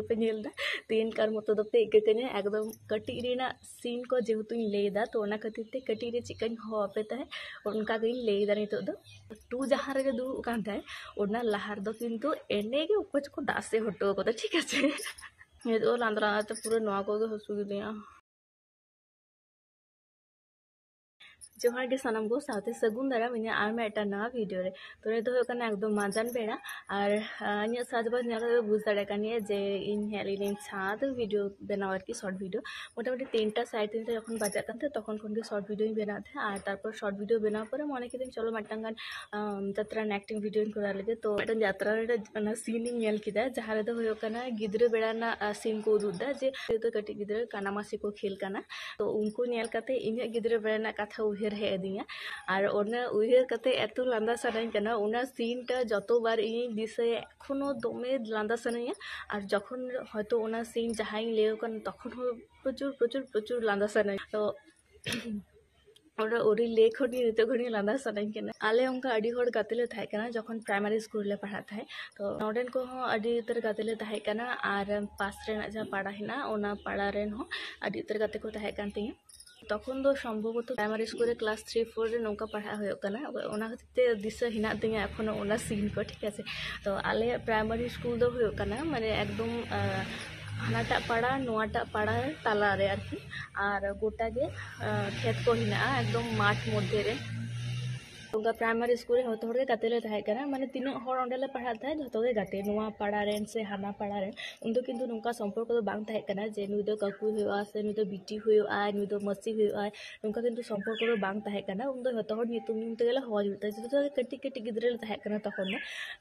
पे नेलदा तीन कार मतो दो पे इककने एकदम कटी रेना सीन को जेहेतु लेदा तो ओना खातिर ते कटी रे चिकन हो पे ताहे उनका गई लेदा नितो दो टू जहाँ रे दुड़ुब कान ताहे ओना लहार दो किंतु एने के उपज को दासे हटो को ठीक है ये तो लांदरा तो पूरे नवा को हसु दिया जोहार के सानाम को साथे सगुन दारा मिने आर में एटा नवा वीडियो रे तो रे तो कना एकदम माजान बेड़ा और इन साजबाज नेला बुझ दाड़े कानिए जे इन हेलिन छाद वीडियो बनाओ की शॉर्ट वीडियो मोटामुटी 3टा साइड 3टा যখন বাজা কানতে তখন কোন শর্ট ভিডিও বেনাতে আর তারপর শর্ট ভিডিও বেনার পরে মনে কিদিন চলো মাটাঙ্গান যাত্রা অ্যাক্টিং ভিডিও করা লাগে তো এটা যাত্রা রে সিন নেল किदा जहां रे हो कना गिद्रे बेड़ा ना सीन को उदुदा जे तो कटी गिद्रे कानामासी को खेल कना तो उनको नेल काते इन्या गिद्रे बेड़ा ना कथा उहेर हे दिया और ओना उहेर काते एतो लांदा सानाई कना ओना सीनटा যতবার ই দিছে এখনো দমে লাंदा সানাইয়া আর যখন হয়তো ওনা সিন যাহাই লেও কান তখন প্রচুর প্রচুর প্রচুর লাंदा সানাই তো ओरी ले खड़ी नित घड़ी लांदा सानाई केना आले उनका अडी होड़ गातेले थाय केना जखन प्राइमरी स्कूल ले पढ़ा थाय तो नोडेन को हो अडी उतर गातेले थाय केना आर पास रे ना जा पाड़ा हिना ओना पाड़ा रेन हो अडी उतर गाते को थाय कान तिया तखन दो सम्भवत प्राइमरी स्कूल क्लास 3-4 रे नौका पढ़ा हो कना ओना खातिर दिशा हिना दिया एखोनो ओना सीन को ठीक है तो आले प्राइमरी स्कूल दो हो कना माने एकदम हानाटा पाड़ा नोआटा पाड़ा ताला रे आरकी और गोटा गे खेत को हिना एकदम माठ मध्य रे उनका प्राइमरी स्कूल हतो हर गातेले थाय कना माने तीन हर ओंडेले पढ़ा थाय जतो गे गाते नोआ पाड़ा रेन से हाना पाड़ा रेन उन्दो किंतु नुका संपर्क दो बांग थाय कना जे नुई दो काकू हुआ से नुई दो बिटी हुआ नुई दो मसी हुआ नुका किंतु संपर्क दो बांग थाय कना उन्दो हतो हर नितुम निते गेला हो जुता जतो कटी कटी गिद्रे थाय कना तखन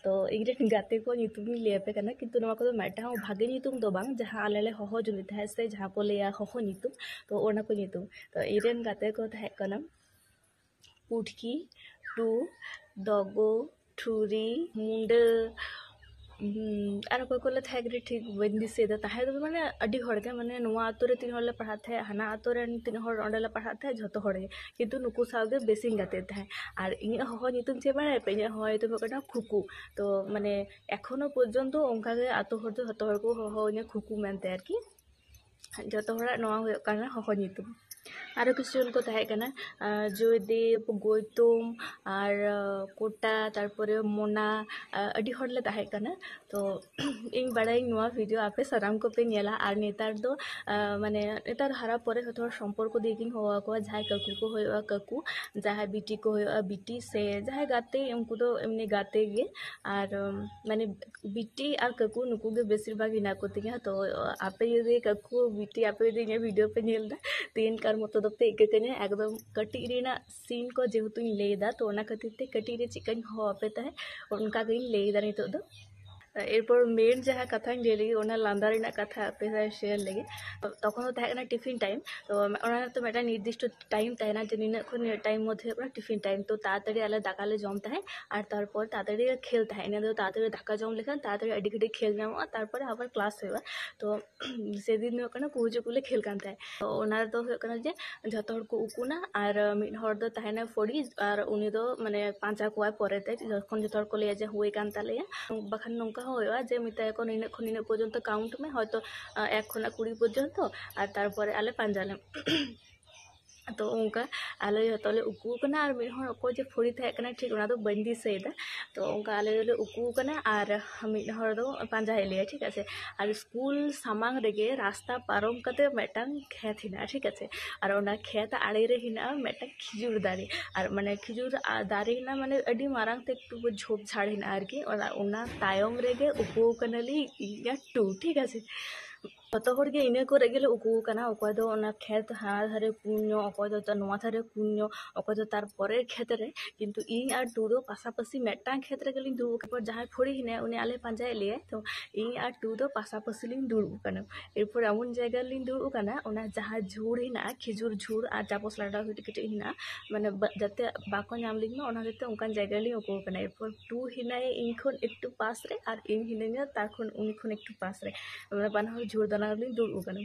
तो इग्रे गाते को नितुम लेपे कना किंतु नोआ को मेटा भागे नितुम दो बांग जहां आलेले हहो जुनि थाय से जहां को लेया हहो नितुम तो ओना को नितुम तो इरेन गाते को थाय कना पुटकी टू दगो ठुरी मुंडे और कोई थे ठीक बन दिसे ताहे तो माने अडी हड़ के माने नोआ आतो रे तीन हड़ ले पढ़ा थे हाना आतो रे तीन हड़ ओंडे ले पढ़ा थे झतो हड़ गे किंतु नुकु सागे बेसिंग गाते थे और इन हो नितुम चे बारे पे इन हो तो कटा खुकु तो माने एखोनो पर्यंत ओंका गे आतो हड़ तो झतो हड़ को हो इन खुकु मेनते आर की झतो हड़ नोआ हो काना हो नितुम आरो किछुन को थाहे कना जयदेव गौतम और कोटा तारपरे मोना अडी हड़ले थाहे कना तो इन बड़ाई नुआ वीडियो आपे साराम को पे नेला और नेतार दो माने नेतार हारा परे हथो सम्पर्क दिगिन होआ को जाय काकू को होया काकू जाय बिटी को होया बिटी से जाय गाते उनको तो एमनी गाते गे और माने बिटी और काकू नुकु गे बेसिर भाग इना को तिया तो आपे यदि काकू बिटी आपे यदि वीडियो पे नेलदा तीन कार मतो दो पे इककने एकदम कटी रेना सीन को जेहेतु लेदा तो ओना खातिर ते कटी रे चिकन हो पे ताहे उनका गई लेदा नितो दो एरपर मेन जहाँ कथा लगे ओना लांदा रेना कथा पे शेयर लगे तखन तो टिफिन टाइम तो मेटा निर्दिष्ट टाइम तहना जे निना खन टाइम मध्य टिफिन टाइम तो ताड़ाताड़ी आले दाकाले जम ताहे और तारपर ताड़ाताड़ी खेल ताहे इना दो ताड़ाताड़ी दाका जम लेखान ताड़ाताड़ी अडी घड़ी खेल नामा तारपर आबार क्लास हुआ तो सेदिन हो कना कुहुजुकुले खेल कान ताहे तो ओना दो हो कना जे जतो हर को उकुना और मिड हर दो ताहेना फोड़ी और उनी दो माने पांचा कोय परे ते जखन जतो हर को ले जे हुए कान तालेया बखान नंका होया जे मिताय को निने खनिने पर्यंत काउंट में हयतो 1 खना 20 पर्यंत और तारपरे आले पांजाले तो उनका आले हतले उकू कना और मिड हर को जे फोड़ी थाय कना ठीक ओना दो बंदी सेदा तो उनका आले उकू कना और मिड हर दो पांजा हेलिया ठीक है और स्कूल सामांग रेगे रास्ता पारम कते मेटांग खेत हिना ठीक है और ओना खेत आड़े रे हिना मेटांग खिजुर दारे और माने खिजुर दारे हिना माने अडी मारांग ते एकटु झोप झाड़ हिना आरकी ओना तायम रेगे उकू कनाली या टू ठीक है जतो हर गे इने को रेगेले उकू कना अकय दो ओना खेत हाना धारे कुño अकय दो नोआ धारे कुño अकय दो तार परे खेत रे किंतु इन आर टू दो पासापासी मेटांग खेत रे गेलिन दुड़ु पर जहां फोड़ी हिने उनी आले पांजाय लिए तो इन आर टू दो पासापासी लिन दुड़ु कना एरपर एमन जायगा लिन दुड़ु कना ओना जहां झुड़ हिना खिजुर झुड़ आर चापस लाडा कटे हिना माने जाते बाको नाम लिन ओना जते उनकान जायगा लिन उकू कना एरपर टू हिनाय इन खन एकटू पास रे आर इन हिनाय तार खन उनी खन एकटू पास रे माने बानहर झुड़ दाना लिन दुड़ु कना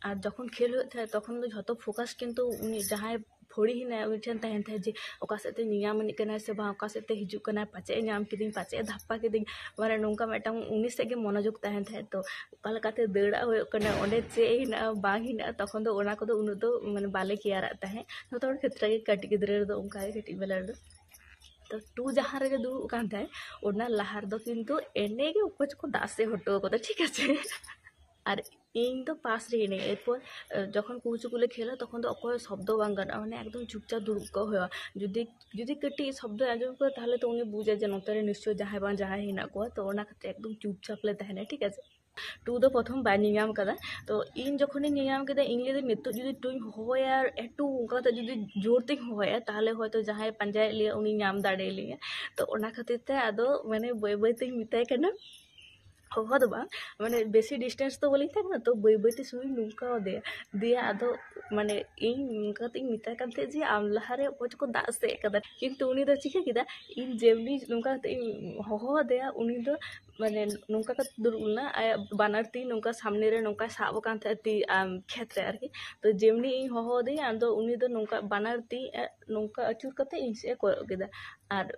और जखन खेल होता है तखन तो झोतो फोकास किन्तु उनी जहाँ फोड़ी हिना उनी ठेन तहन था जे ओका सेते नियामनी कना से बा ओका सेते हिजु कना पाचे नाम किदिंग पाचे धाप्पा किदिंग माने नोंका मेटांग उनी सेगे मनोयोग तहन था तो ओका लकाते दौड़ा होय कना ओंडे चे हिना बा हिना तखन दो ओना कोदो उनु दो माने बाले कियारा तहे तो क्षेत्र के कटी गिद्रे दो ओंका कटी बेला दो तो टू जहाँ रे दुड़ुब कान थाय ओना लहार दो किन्तु एने गे उपज को दासे हटो को ठीक है और इन तो पास रे नहीं एरपर जखन कौचुकुले खेला तखन तो अकोय शब्द बांग गाना माने एकदम चुपचाप दुड़ुब को हुआ जुदी जुदी कटी शब्द आजम को ताहले तो उनी बुझे जे नतरे निश्चय जहाँ बांग जहाँ हिना को तो ओना खाते एकदम चुपचाप ले तहने ठीक है टू दो प्रथम बाय नियाम कदा तो इन जखन नियाम कदा इन ले नितो जुदी टुई होया एटू उनका तो जुदी जोरते होया ताहले होयतो जहाँ पंजाय लिया उनी नाम दाड़े लिया तो ओना खातिर ते आदो माने बय बय ते मिताय कना होगा तो बांग माने बेसी डिस्टेंस तो बोली था तो बई बईते सुई नुका दिया आदो माने इन नुका तो मिता करते जे आम लहारे ओज को दाग से कदा किंतु उनी दो चिका किदा इन जेमनी नुका होहो दिया उनी दो माने नुका का दुरुलना आय बानार ती नुका सामने रे नुका साब कान ती खेत रे आरकी तो जेमनी इन होहो दे आदो उनी दो नुका बानार ती नुका अचूर करते इन से कोय किदा आर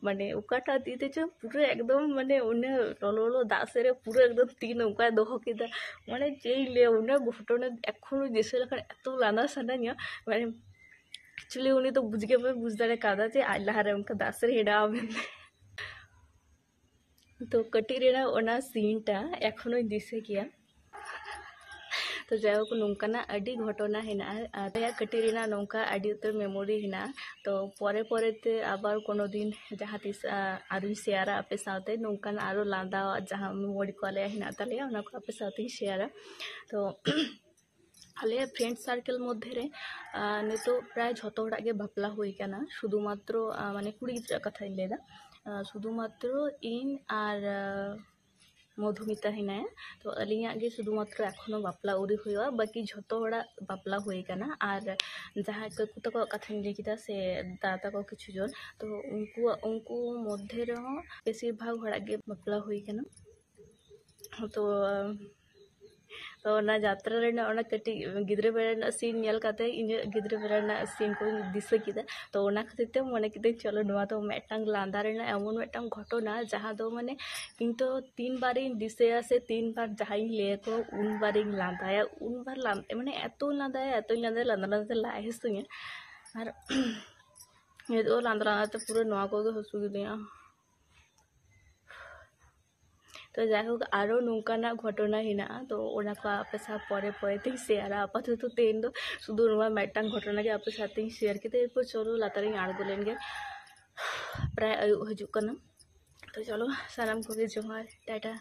माने उकाटा तीते चो पूरा एकदम माने उन्ने ललो दाग से पूरा एकदम तीन उनका दोहो किदा माने चेई ले उन्ने घटना एखोनो दिसे लखन एतो लाना सानानिया माने एक्चुअली उनी तो बुझ के बुझ दाड़े कादा जे आज लहारे उनका दाग से हेडा तो कटी रेना ओना सीनटा एखोनो दिसे किया तो जायक नौकाना अड़ी घटना हेना कटी रेना नौका अड़ी उतर मेमोरी हेना तो परे परेते आबार कोनो दिन जहाँ तीस आरुन शेयरा आपे साथे नौकान आरो लांदा जहाँ मेमोरी को आले हेना ताले ओना को आपे साथे शेयरा तो आले फ्रेंड सार्कल मध्य रे नितो प्राय झोतो हड़ा गे बापला हुई काना शुधुमात्र माने कुड़ी गिद्रा कथाई लेदा शुधुमात्र इन आर मधुमिता हेनाया तो अलिया गे शुधुमात्र एखोनो बापला उरी हुआ बाकी झोतो हड़ा बापला हुई काना आर जहाँ काकू तको कथा लई किदा से दादा तको किछु जन तो उनको मध्य रे बेसिर भाग हड़ा गे बापला हुई काना तो ना यात्रा रेना ओना कटी गिद्रे बेरा सीन नेल काते इन गिद्रे बेरा सीन को दिसा किदा तो ओना खातिर मने किदे चलो नोआ तो मेटांग लांदा रेना एमन मेटांग घटना जहाँ दो माने इन तो 3 बार इन दिसेया से 3 बार जहाँ ले को उन बार इन लांदाया उन बार लांदे माने एतो लांदाया लांदा लाई हसुया और ये तो लांदा तो पूरा नोआ को हसु दिया तो जाहोक आरो नौकाना घटना हेना तो ओना को आपे साथ परे परे शेयर आपातत तेन दो शुधु नोआ मेटांग घटना के आपे साथ शेयर किते एरपर चलो लातारिंग आड़गो लेनगे प्राय आयु हजु कना तो चलो सानाम को जोहार टाटा।